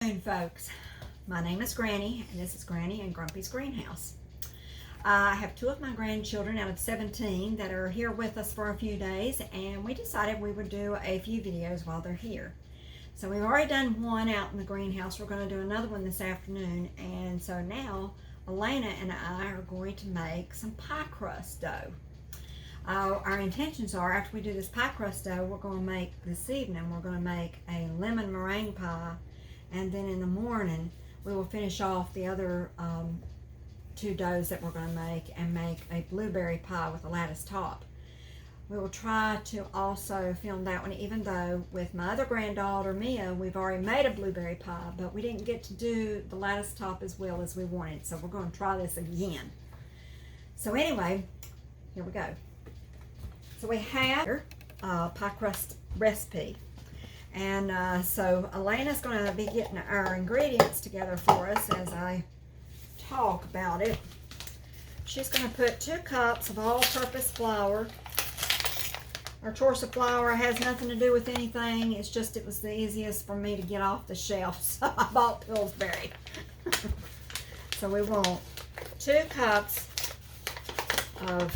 Good afternoon, folks. My name is Granny, and this is Granny and Grumpy's Greenhouse. I have two of my grandchildren out of 17 that are here with us for a few days, and we decided we would do a few videos while they're here. So we've already done one out in the greenhouse. We're going to do another one this afternoon, and so now Alaina and I are going to make some pie crust dough. Our intentions are, after we do this pie crust dough, we're going to make this evening, we're going to make a lemon meringue pie, and then in the morning we will finish off the other two doughs that we're going to make and make a blueberry pie with a lattice top. We will try to also film that one, even though with my other granddaughter Mia we've already made a blueberry pie, but we didn't get to do the lattice top as well as we wanted, so we're going to try this again. So anyway, here we go. So we have pie crust recipe. And so Alaina's going to be getting our ingredients together for us as I talk about it. She's going to put 2 cups of all-purpose flour. Our choice of flour has nothing to do with anything. It's just it was the easiest for me to get off the shelf, so I bought Pillsbury. So we want 2 cups of,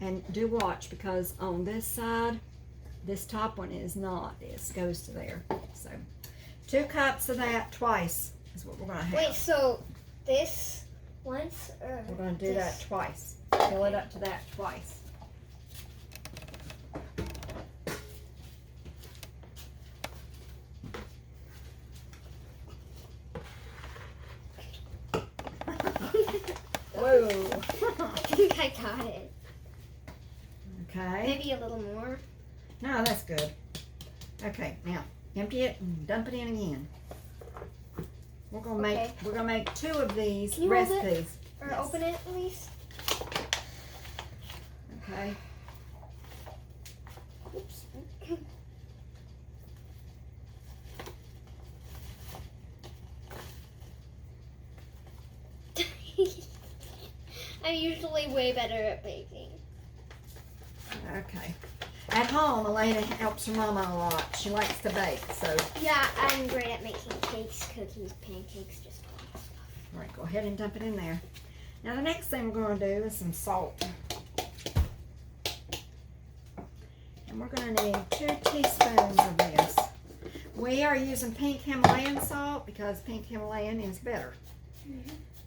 and do watch because on this side, this top one is not. This goes to there. So 2 cups of that twice is what we're going to have. Wait, so this once or we're going to do that twice. Fill it up to that twice. Whoa. I think I got it. Okay. Maybe a little more. No, that's good. Okay, now empty it and dump it in again. We're gonna make 2 of these Can you hold recipes. it? Or Yes. open it at least. Okay. Oops. I'm usually way better at baking. Okay. At home, Alaina helps her mama a lot. She likes to bake, so. Yeah, I'm great at making cakes, cookies, pancakes, just all that stuff. All right, go ahead and dump it in there. Now the next thing we're going to do is some salt. And we're going to need 2 teaspoons of this. We are using pink Himalayan salt because pink Himalayan is better.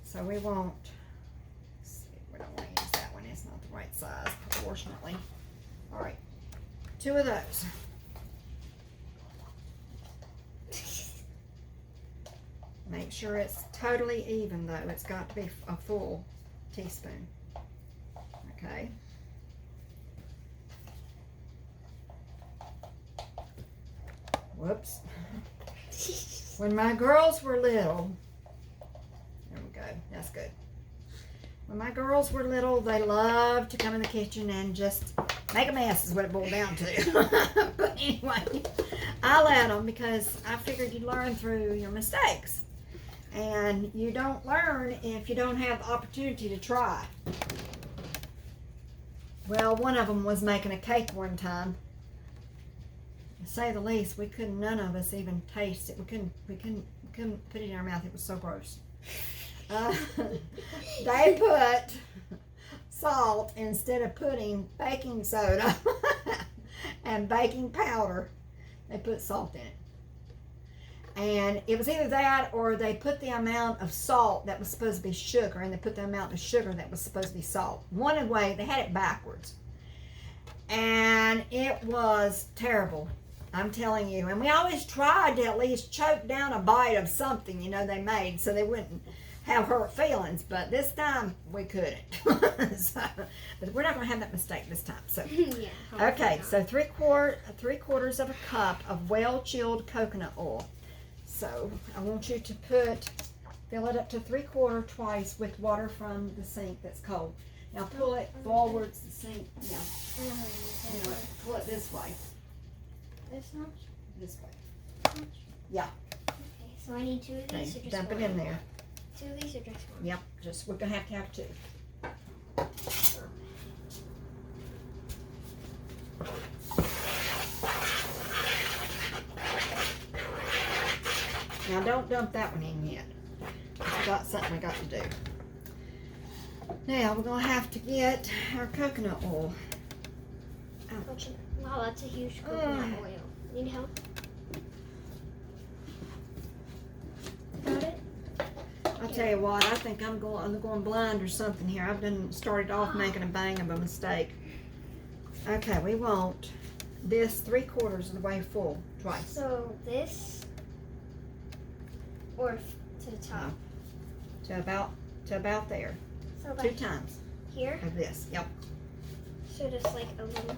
So we won't, let's see, we don't want to use that one. It's not the right size proportionately. All right, 2 of those. Make sure it's totally even though. It's got to be a full teaspoon. Okay. Whoops. When my girls were little, there we go, that's good. When my girls were little, they loved to come in the kitchen and just make a mess is what it boiled down to. But anyway, I let them because I figured you'd learn through your mistakes. And you don't learn if you don't have the opportunity to try. Well, one of them was making a cake one time. To say the least, none of us even taste it. We couldn't put it in our mouth. It was so gross. They put salt instead of putting baking soda and baking powder. They put salt in it. And it was either that or they put the amount of salt that was supposed to be sugar and they put the amount of sugar that was supposed to be salt. One way, they had it backwards. And it was terrible, I'm telling you. And we always tried to at least choke down a bite of something, they made so they wouldn't have hurt feelings. But this time, we couldn't. But we're not going to have that mistake this time. So, Yeah. okay, so 3/4 of a cup of well-chilled coconut oil. So I want you to fill it up to 3/4 twice with water from the sink that's cold. Now pull it forwards the sink. Yeah. Pull it this way. This much? This way. This much? Yeah. Okay, so I need 2 of these or just Dump it one? in there. 2 of these or just one? Yep. We're gonna have to have 2. Now don't dump that one in yet. We've got something we got to do. Now we're gonna have to get our coconut oil. Ouch. Wow, that's a huge coconut oil. Need help? Got it? I'll tell you what, I think I'm going blind or something here. I've been started off making a bang of a mistake. Okay, we want this 3/4 of the way full twice. So this, or to the top? To about there. So 2 times here? of this. Yep. So just like a little.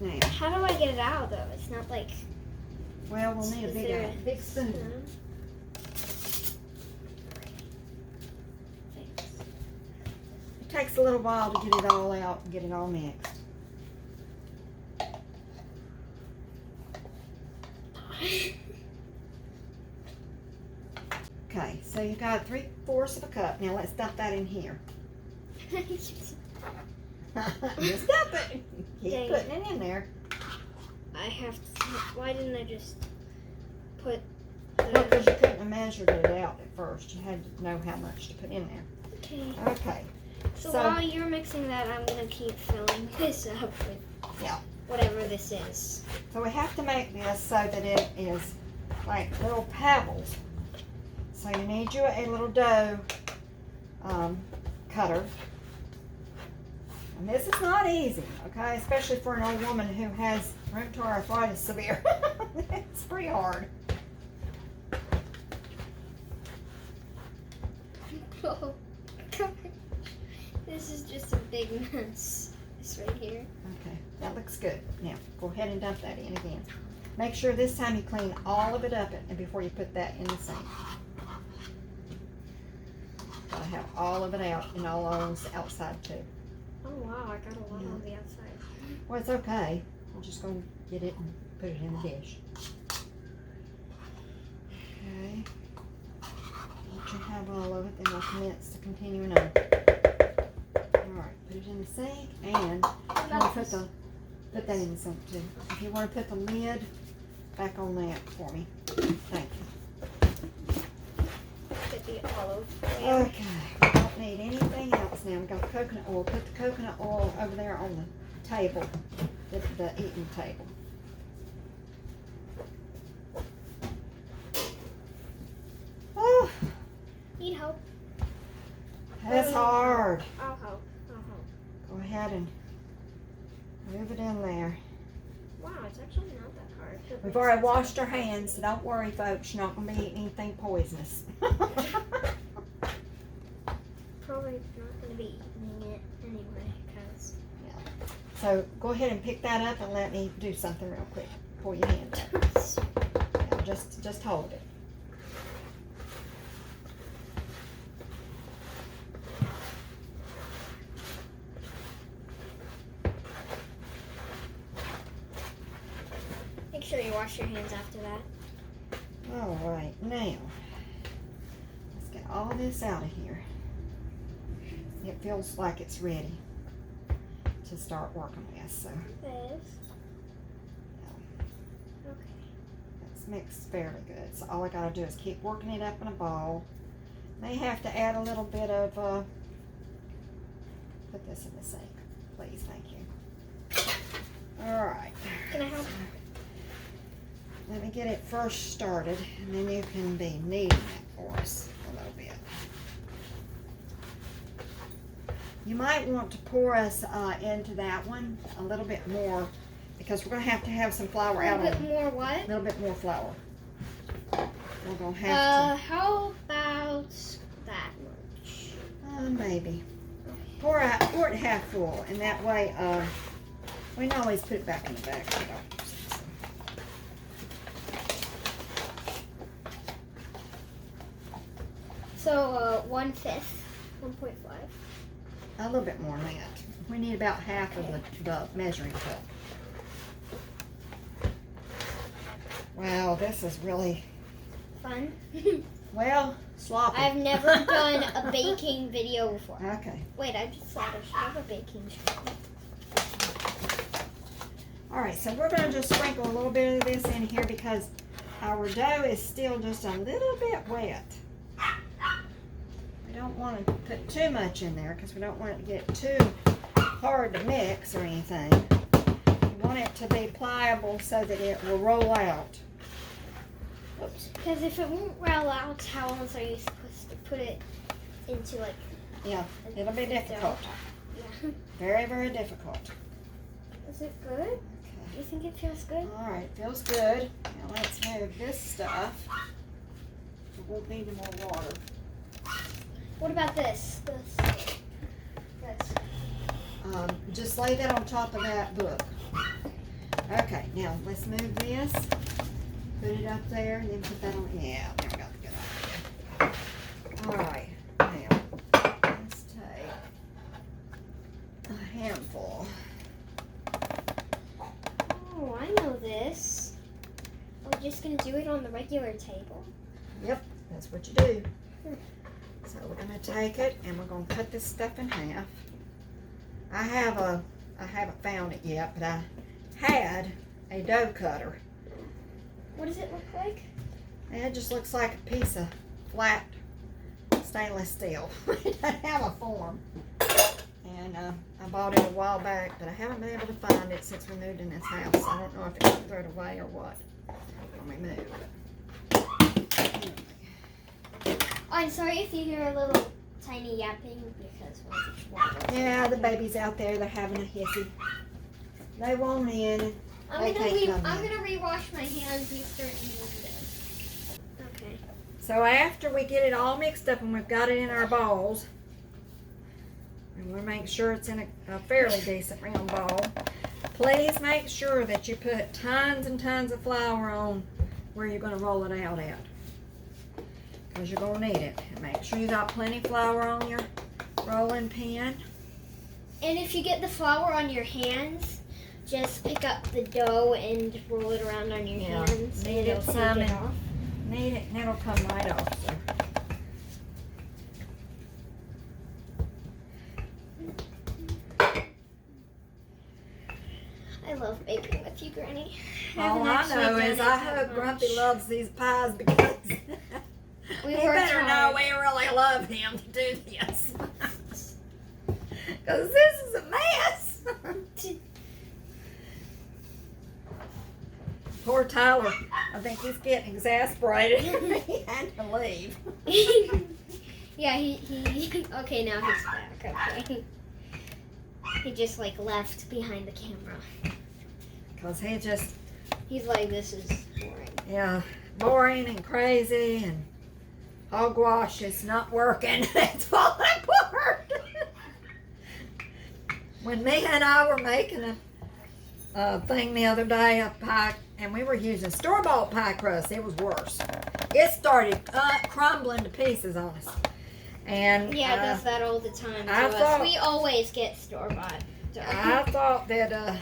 Now, How do I get it out though? It's not like. well, we'll need a big spoon. It takes a little while to get it all out and get it all mixed. Okay, so you got 3/4 of a cup. Now let's dump that in here. Just dump it. Keep Dang putting it in there. I have to. Why didn't I just put Well, because you couldn't have measured it out at first. You had to know how much to put in there. Okay. Okay. So while you're mixing that, I'm gonna keep filling this up with whatever this is. So we have to make this so that it is like little pebbles. So you need you a little dough cutter. And this is not easy, okay? Especially for an old woman who has rheumatoid arthritis severe. It's pretty hard. Oh, gosh. This is just a big mess. This right here. Okay, that looks good. Now, go ahead and dump that in again. Make sure this time you clean all of it up and before you put that in the sink. Gotta have all of it out and all on the outside too. Oh wow, I got a lot on the outside. Well, it's okay. I'm just going to get it and put it in the dish. Okay. Once you have all of it, then we'll commence to continuing on. Alright, put it in the sink and I'm going to put that in the sink too. If you want to put the lid back on that for me. Thank you. Put the olive oil. Okay, we don't need anything else now. We've got coconut oil. Put the coconut oil over there on the table, the eating table. Oh, Need help? that's hard. I'll help. I'll help. Go ahead and move it in there. Wow, it's actually not that hard. We've already washed our hands, so don't worry, folks. You're not going to be eating anything poisonous. Probably not going to be eating it anyway, because. So go ahead and pick that up and let me do something real quick. Pull your hand up. Yeah, just hold it. Make sure you wash your hands after that. All right, now let's get all this out of here. It feels like it's ready to start working with, so This. Okay. it's mixed fairly good. So all I gotta do is keep working it up in a ball. May have to add a little bit of, put this in the sink, please, thank you. All right. Can I help? Let me get it first started, and then you can be kneading it for us a little bit. You might want to pour us into that one a little bit more, because we're going to have some flour out on it. A little bit more what? A little bit more flour. We're going to have how about that much? to, maybe. Pour it half full, and that way, we can always put it back in the bag. So don't use it, so. So, 1/5, 1.5. A little bit more than that. We need about half of the measuring cup. Wow, this is really, Fun. well, sloppy. I've never done a baking video before. Okay. Wait, I just thought I should have a baking show. All right, so we're going to just sprinkle a little bit of this in here because our dough is still just a little bit wet. We don't want to put too much in there because we don't want it to get too hard to mix or anything. We want it to be pliable so that it will roll out. Oops. Because if it won't roll out, how else are you supposed to put it into like? Yeah, it'll be difficult. Yeah. Very, very difficult. Is it good? Okay. You think it feels good? All right, feels good. Now let's move this stuff. It won't need any more water. What about this? This. Just lay that on top of that book. Okay, now let's move this. Put it up there and then put that on. Yeah, there we got the good idea. All right, now let's take a handful. Oh, I know this. We're just gonna do it on the regular table. Yep, that's what you do. So we're gonna take it and we're gonna cut this stuff in half. I haven't found it yet, but I had a dough cutter. What does it look like? And it just looks like a piece of flat stainless steel. It doesn't have a form. And I bought it a while back, but I haven't been able to find it since we moved in this house. I don't know if it's throw it away or what when we move. I'm sorry if you hear a little tiny yapping because we're Yeah, the baby's out there. They're having a hissy. They want in. I'm gonna rewash my hands before eating this. Okay. So after we get it all mixed up and we've got it in our bowls, and we'll make sure it's in a fairly decent round bowl, please make sure that you put tons and tons of flour on where you're going to roll it out at, because you're going to need it. And make sure you got plenty of flour on your rolling pin. And if you get the flour on your hands, just pick up the dough and roll it around on your hands. Knead it some and knead it and it'll come right off. So. I love baking with you, Granny. All I know is I hope Grumpy loves these pies because he better know we really love him to do this. Because this is a mess. Poor Tyler, I think he's getting exasperated. He had to leave. Yeah, he okay, now he's back, okay. He just like left behind the camera. Because he's like, this is boring. Yeah, boring and crazy and hogwash is not working. It's falling apart. When me and I were making a thing the other day, a pie, and we were using store-bought pie crust, it was worse. It started crumbling to pieces on us. And yeah, it does that all the time to us. We always get store-bought. I thought that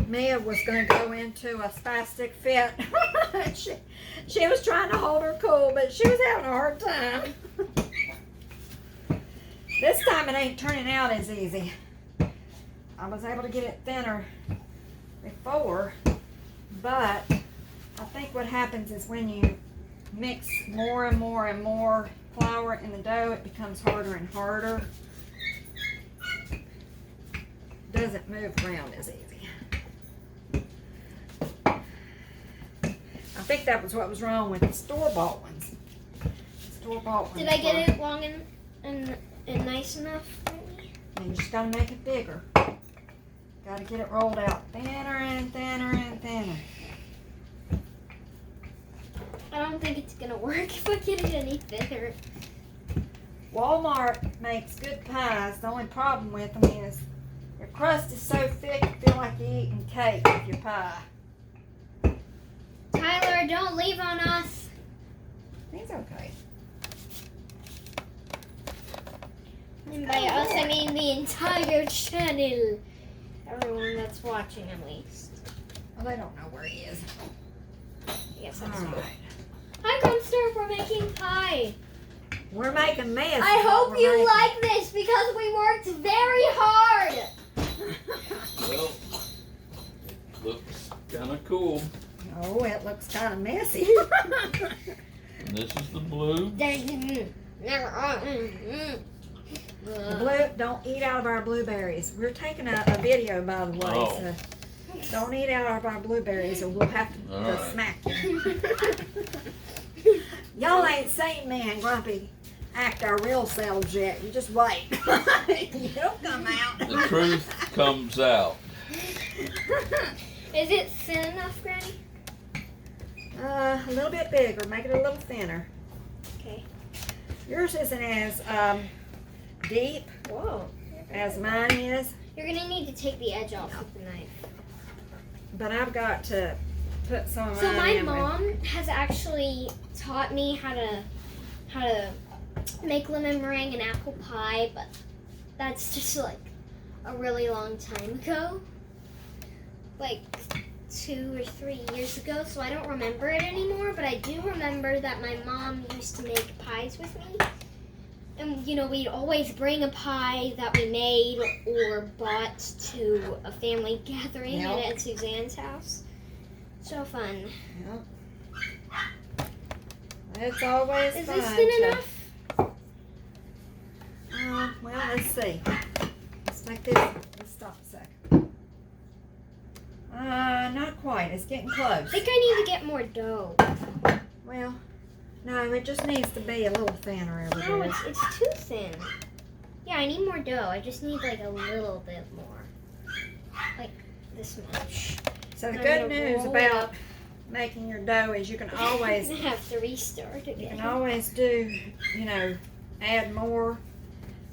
Mia was going to go into a spastic fit. she was trying to hold her cool, but she was having a hard time. This time it ain't turning out as easy. I was able to get it thinner before, but I think what happens is when you mix more and more and more flour in the dough, it becomes harder and harder. Doesn't move around as easy. I think that was what was wrong with the store-bought ones. Did I get it long and nice enough? You just gotta make it bigger. Gotta get it rolled out thinner and thinner and thinner. I don't think it's gonna work if I get it any thinner. Walmart makes good pies. The only problem with them is your crust is so thick you feel like you're eating cake with your pie. Tyler, don't leave on us. He's okay. And by us, I mean the entire channel. Everyone that's watching, at least. Well, they don't know where he is. Yes, that's All true. right. Hi, Crumster, we're making pie. We're making mess. I hope you like this because we worked very hard. Well, it looks kind of cool. Oh, it looks kind of messy. And this is the blue. The blue, don't eat out of our blueberries. We're taking a video, by the way, Oh. so don't eat out of our blueberries or we'll have to All right. smack you. Y'all ain't seen me and Grumpy act our real selves yet. You just wait. It'll come out. The truth comes out. Is it thin enough, Granny? A little bit bigger. Make it a little thinner. Okay. Yours isn't as deep Whoa. as mine is, You're gonna need to take the edge off with the knife. but I've got to put some of So mine my in with- mom has actually taught me how to make lemon meringue and apple pie, but that's just like a really long time ago. Like 2 or 3 years ago, so I don't remember it anymore, but I do remember that my mom used to make pies with me. And, you know, we'd always bring a pie that we made or bought to a family gathering Yep. at Aunt Suzanne's house. So fun. Yep. It's always Is fun. this thin to- enough? Well, let's see. Let's make this. Let's stop a second. Not quite. It's getting I close. think I need to get more dough. Well, no, it just needs to be a little thinner over No, there. it's too thin. Yeah, I need more dough. I just need like a little bit more. Like this much. So the I'm good gonna news roll it about up. making your dough is you can always I have to restart you again. can always do, you know, add more.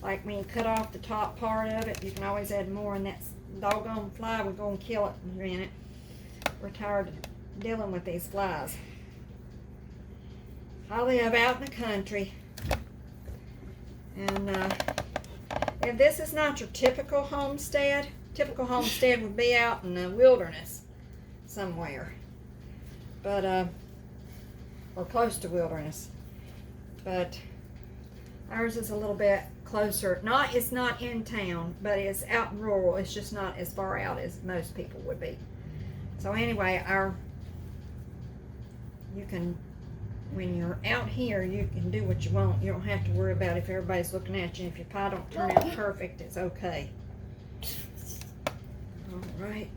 Like when you cut off the top part of it, you can always add more, and that's doggone fly. We're gonna kill it in a minute. We're tired of dealing with these flies. I live out in the country, and if this is not your typical homestead would be out in the wilderness somewhere, but or close to wilderness. But ours is a little bit closer. It's not in town, but it's out in rural. It's just not as far out as most people would be. So anyway, you can, when you're out here, you can do what you want. You don't have to worry about if everybody's looking at you. If your pie don't turn out perfect, it's okay. All right.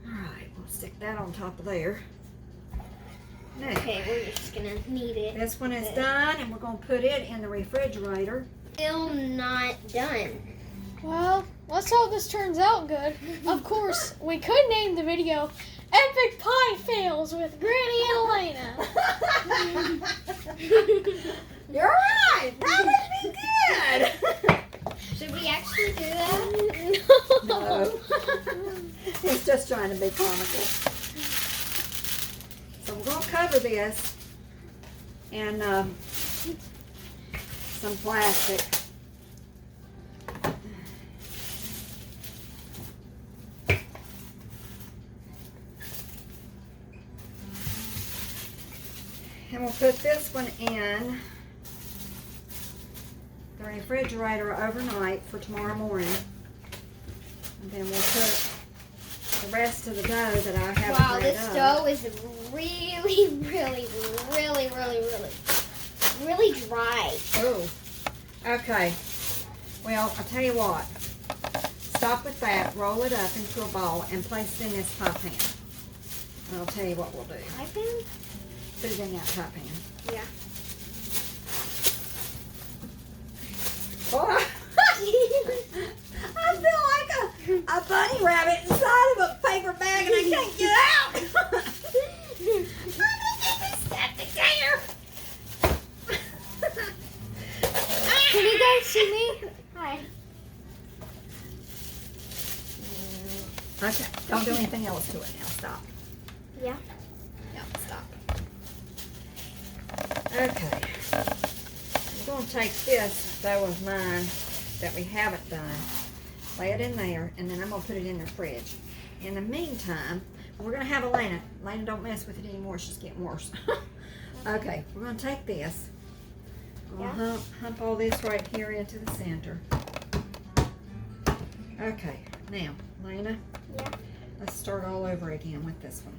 All right, we'll stick that on top of there. Now, Okay, we're just gonna knead it. this one is Okay. done, and we're going to put it in the refrigerator. Still not done. Well, let's hope this turns out good. Of course, we could name the video Epic Pie Fails with Granny and Alaina. You're right. That would be good. Should we actually do that? No. He's just trying to be comical. So we're going to cover this in some plastic. And we'll put this one in the refrigerator overnight for tomorrow morning. And then we'll put the rest of the dough that I have Wow, made this up. dough is really dry. Oh, okay. Well, I'll tell you what. Stop with that, roll it up into a ball, and place it in this pie pan. And I'll tell you what we'll do. I think. Put it in that pie pan. Yeah. Oh, I feel like a bunny rabbit inside of a paper bag and I can't get out. I'm gonna get this stuck together. Can you guys see me? Hi. Okay, don't do anything else to it now. Stop. Yeah. Yeah, stop. Okay. I'm going to take this dough of mine that we haven't done, lay it in there, and then I'm going to put it in the fridge. In the meantime, we're going to have Alaina. Alaina, don't mess with it anymore. She's getting worse. Okay, we're going to take this. I'm going to hump all this right here into the center. Okay, now, Lena. Yeah. Let's start all over again with this one.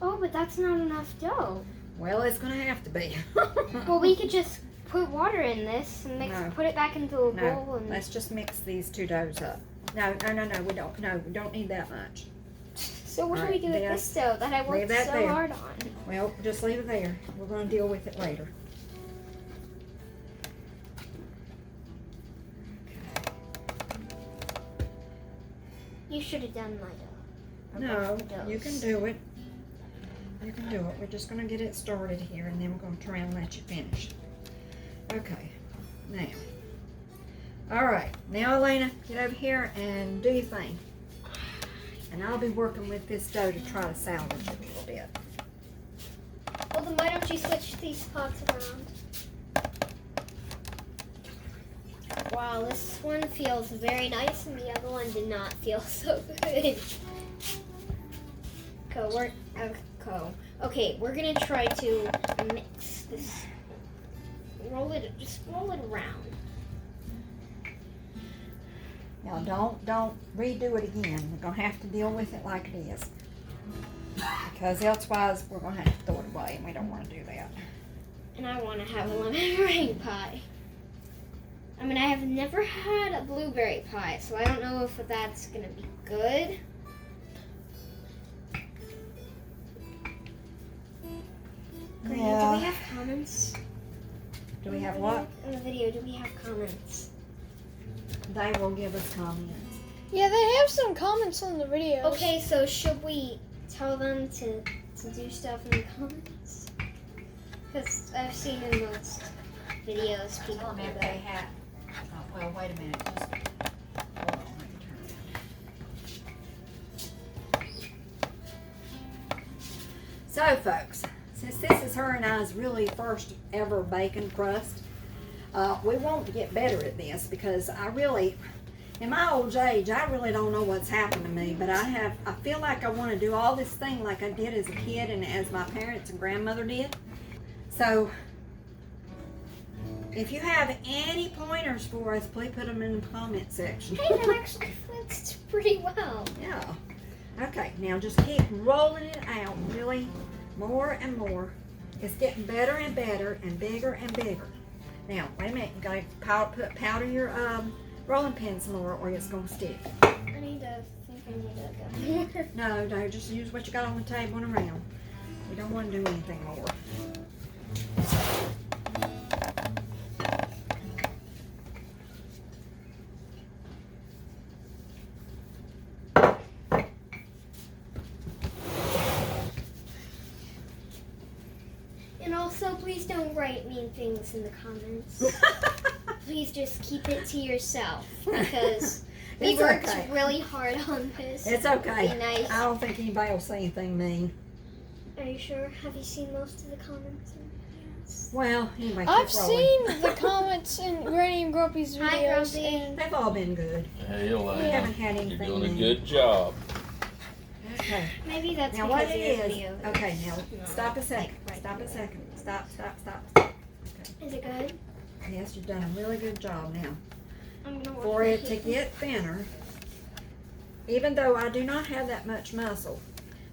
Oh, but that's not enough dough. Well, it's gonna have to be. Well, we could just put water in this and No. put it back into a No, bowl and. let's just mix these two doughs up. No, we don't. No, we don't need that much. So what do Alright, we do with this dough that I worked that so there. hard on? Well, just leave it there. We're gonna deal with it later. You should have done my dough. Or No, both the doughs. you can do it. You can do it. We're just gonna get it started here, and then we're gonna try and let you finish. Okay, now. All right, now Alaina, get over here and do your thing. And I'll be working with this dough to try to salvage it a little bit. Well, then why don't you switch these pots around? Wow, this one feels very nice, and the other one did not feel so good. Okay, we're gonna try to mix this. Just roll it around. Now don't redo it again. We're gonna have to deal with it like it is. Because elsewise we're gonna have to throw it away, and we don't wanna do that. And I want to have a lemon meringue pie. I mean, I have never had a blueberry pie, so I don't know if that's gonna be good. Granny, do we have comments? Do we have what? In the video, do we have comments? They will give us comments. Yeah, they have some comments on the video. Okay, so should we tell them to do stuff in the comments? Because I've seen in most videos people Tell them do if that. they have. Oh, well, wait a minute. Just hold on. Let me turn it. So, folks, since this is her and I's really first ever bacon crust, we want to get better at this because I really, in my old age, I really don't know what's happened to me, but I feel like I want to do all this thing like I did as a kid and as my parents and grandmother did. So, if you have any pointers for us, please put them in the comment section. Hey, that actually fits pretty well. Yeah. Okay, now just keep rolling it out, really, more and more. It's getting better and better and bigger and bigger. Now, wait a minute, you gotta powder your rolling pin some more or it's gonna stick. I think I need to go more. No, just use what you got on the table and around. We don't want to do anything more. And also, please don't write mean things in the comments. Please just keep it to yourself because we It's worked okay. really hard on this. It's okay. Be nice. I don't think anybody will say anything mean. Are you sure? Have you seen most of the comments? Yes. Well, anyway, I've keep rolling. seen the comments in Granny and Grumpy's Hi, videos, Grumpy. and They've all been good. Hey, We Alaina, haven't had you're anything doing a mean. good job. Okay. Maybe that's Now because what of it your is, video. okay, now No, stop a second, like, stop a right second, stop. Is it good? Yes, you've done a really good job now. I'm gonna For watch it to get thinner, even though I do not have that much muscle,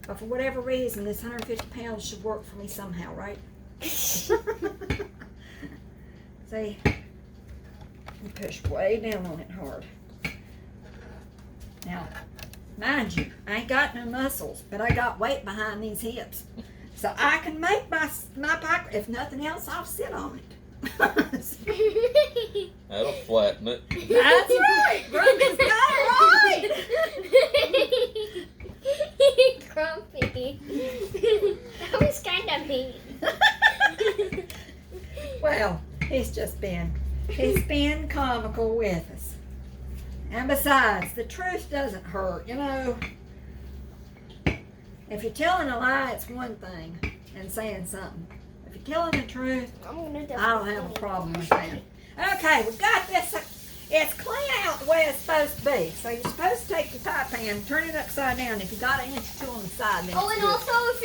but for whatever reason, this 150 pounds should work for me somehow, right? See, you push way down on it hard. Now, mind you, I ain't got no muscles, but I got weight behind these hips. So I can make my pie, if nothing else, I'll sit on it. That'll flatten it. That's right, Grumpy's got it right. Grumpy. That was kind of mean. Well, he's been comical with us. And besides, the truth doesn't hurt, you know. If you're telling a lie, it's one thing, and saying something. If you're telling the truth, I'm gonna I don't have a problem with that. Okay, we've got this. It's clean out the way it's supposed to be. So you're supposed to take your pie pan, turn it upside down. If you got an inch or two on the side, then Oh, it's and good. also if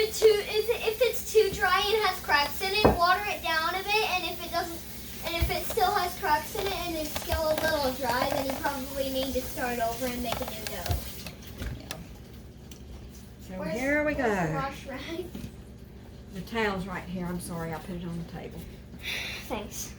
it's too dry and has cracks in it, water it down a bit. And if it doesn't, And if it still has crust in it and it's still a little dry, then you probably need to start over and make a new dough. So here we Where's the go. wash rag? The towel's right here. I'm sorry, I put it on the table. Thanks.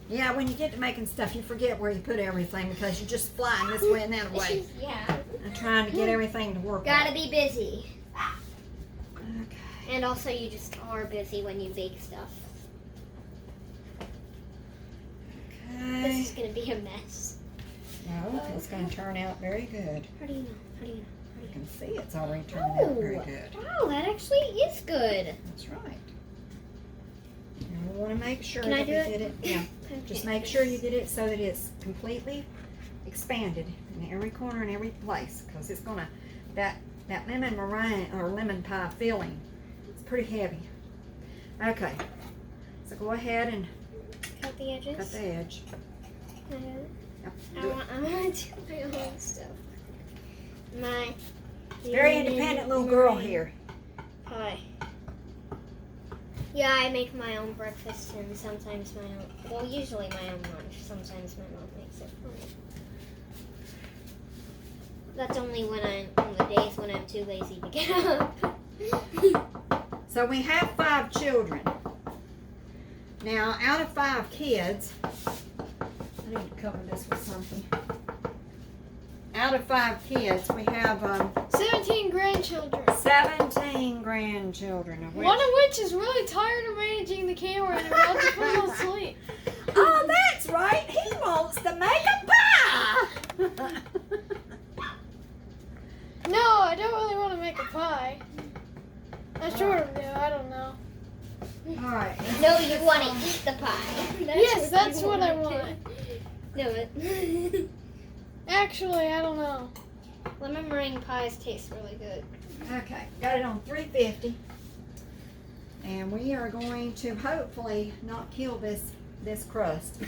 Yeah, when you get to making stuff, you forget where you put everything because you're just flying this way and that way. Yeah. And trying to get everything to work. Gotta be busy. Okay. And also you just are busy when you bake stuff. Okay. This is gonna be a mess. No, it's going to turn out very good. How do you know? How do you know? You can see it's already turning out very good. Wow, that actually is good. That's right. And we want to make sure Can I that do we it? get it. Yeah. Okay. Just make sure you get it so that it's completely expanded in every corner and every place, because it's gonna that lemon meringue or lemon pie filling. It's pretty heavy. Okay. So go ahead and Cut the edges. cut the edge. Can I do it? Yep. I Do it. want to do my own stuff. My Very independent little girl here. Pie. Yeah, I make my own breakfast and sometimes my own, well, usually my own lunch. Sometimes my mom makes it for me. That's only when on the days when I'm too lazy to get up. So we have 5 children. Now, out of 5 kids, I need to cover this with something. Out of 5 kids, we have 17 grandchildren. 17 grandchildren. Of which, One of which is really tired of managing the camera and about to fall asleep. oh, that's right. He wants to make a pie. No, I don't really want to make a pie. I sort of do. I don't know. All right. No, you want to eat the pie. Yes, that's you what I wanna want. do. Do it. Actually, I don't know. Lemon meringue pies taste really good. Okay, got it on 350. And we are going to hopefully not kill this crust.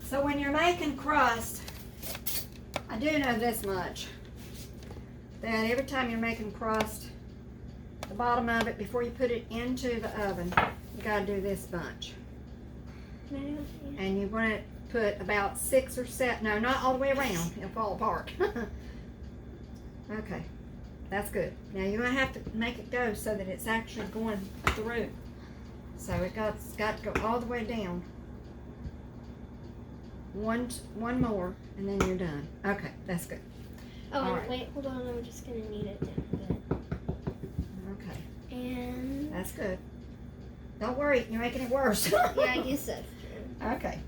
So when you're making crust, I do know this much, that every time you're making crust, the bottom of it, before you put it into the oven, you gotta do this bunch. And you want to put about 6 or 7, no, not all the way around, it'll fall apart. Okay, that's good. Now you're going to have to make it go so that it's actually going through. So it's got to go all the way down. One more, and then you're done. Okay, that's good. Oh, All and right. wait, hold on. I'm just gonna knead it down a bit. Okay, And that's good. Don't worry, you're making it worse. yeah, I guess that's true. Okay,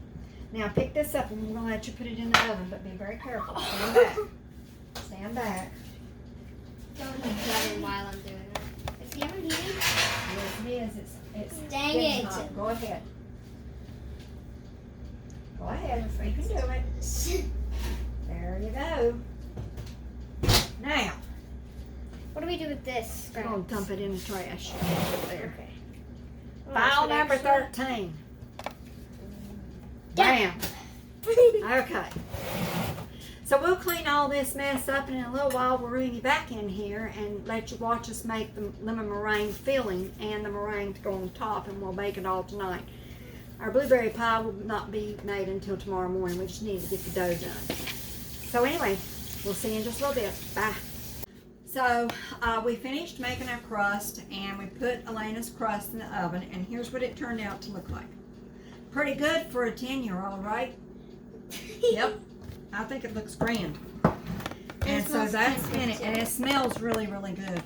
now pick this up and we're going to let you put it in the oven, but be very careful. Stand back. Stand back. Don't be shoving while I'm doing it. Is the oven heating? Yes, it is. It's Dang getting it. hot. Go ahead. Go ahead. You can do it. There you go. Now, What do we do with this? we're going to dump it in the trash. There. Okay. File number 13. Bam. Okay. So we'll clean all this mess up, and in a little while we'll bring you back in here and let you watch us make the lemon meringue filling and the meringue to go on top, and we'll bake it all tonight. Our blueberry pie will not be made until tomorrow morning. We just need to get the dough done. So anyway, we'll see you in just a little bit. Bye. So we finished making our crust, and we put Alaina's crust in the oven, and here's what it turned out to look like. Pretty good for a 10-year-old, right? Yep. I think it looks grand. And so that's finished, and it smells really, really good.